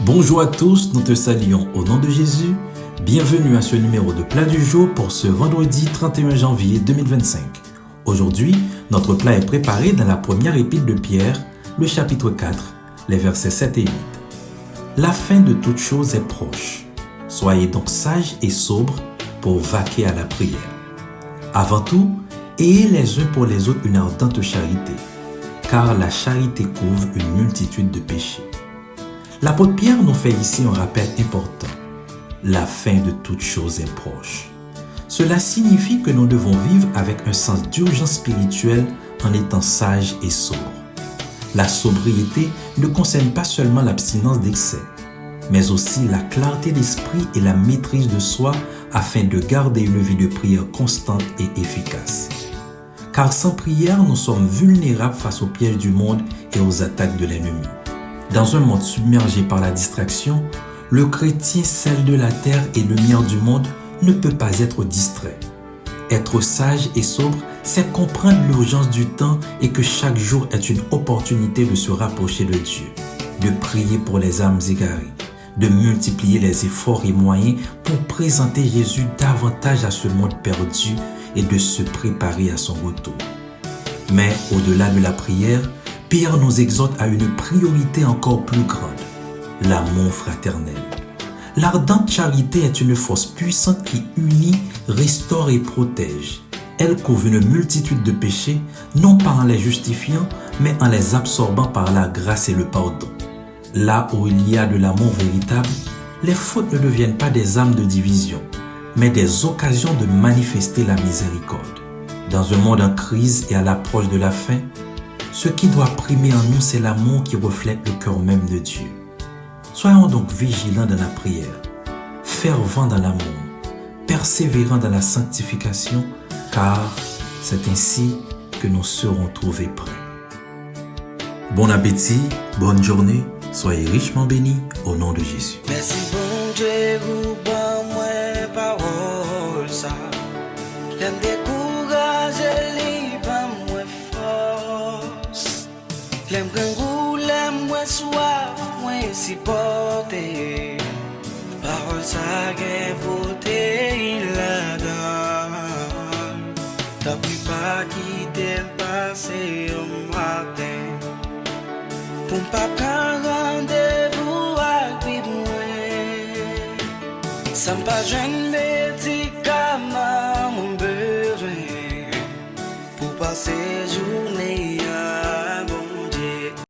Bonjour à tous, nous te saluons au nom de Jésus. Bienvenue à ce numéro de Plat du jour pour ce vendredi 31 janvier 2025. Aujourd'hui, notre plat est préparé dans la première épître de Pierre, le chapitre 4, les versets 7 et 8. La fin de toute chose est proche. Soyez donc sages et sobres pour vaquer à la prière. Avant tout, ayez les uns pour les autres une ardente charité, car la charité couvre une multitude de péchés. L'apôtre Pierre nous fait ici un rappel important. La fin de toute chose est proche. Cela signifie que nous devons vivre avec un sens d'urgence spirituelle en étant sages et sobres. La sobriété ne concerne pas seulement l'abstinence d'excès, mais aussi la clarté d'esprit et la maîtrise de soi afin de garder une vie de prière constante et efficace. Car sans prière, nous sommes vulnérables face aux pièges du monde et aux attaques de l'ennemi. Dans un monde submergé par la distraction, le chrétien, sel de la terre et lumière du monde, ne peut pas être distrait. Être sage et sobre, c'est comprendre l'urgence du temps et que chaque jour est une opportunité de se rapprocher de Dieu, de prier pour les âmes égarées, de multiplier les efforts et moyens pour présenter Jésus davantage à ce monde perdu et de se préparer à son retour. Mais au-delà de la prière, Pierre nous exhorte à une priorité encore plus grande, l'amour fraternel. L'ardente charité est une force puissante qui unit, restaure et protège. Elle couvre une multitude de péchés, non pas en les justifiant, mais en les absorbant par la grâce et le pardon. Là où il y a de l'amour véritable, les fautes ne deviennent pas des armes de division, mais des occasions de manifester la miséricorde. Dans un monde en crise et à l'approche de la fin, ce qui doit primer en nous, c'est l'amour qui reflète le cœur même de Dieu. Soyons donc vigilants dans la prière, fervents dans l'amour, persévérants dans la sanctification, car c'est ainsi que nous serons trouvés prêts. Bon appétit, bonne journée, soyez richement bénis au nom de Jésus. Merci bon Dieu, vous bon moi parole ça. L'aime décourager, li pas moi force. L'aime grand l'aime moi soif, moi supporter. Parole ça que voter la donne. T'as pu pas quitter le passé au matin. Pour pas prendre rendez-vous avec moi. Ça me pas jeune médicament mon besoin. Pour passer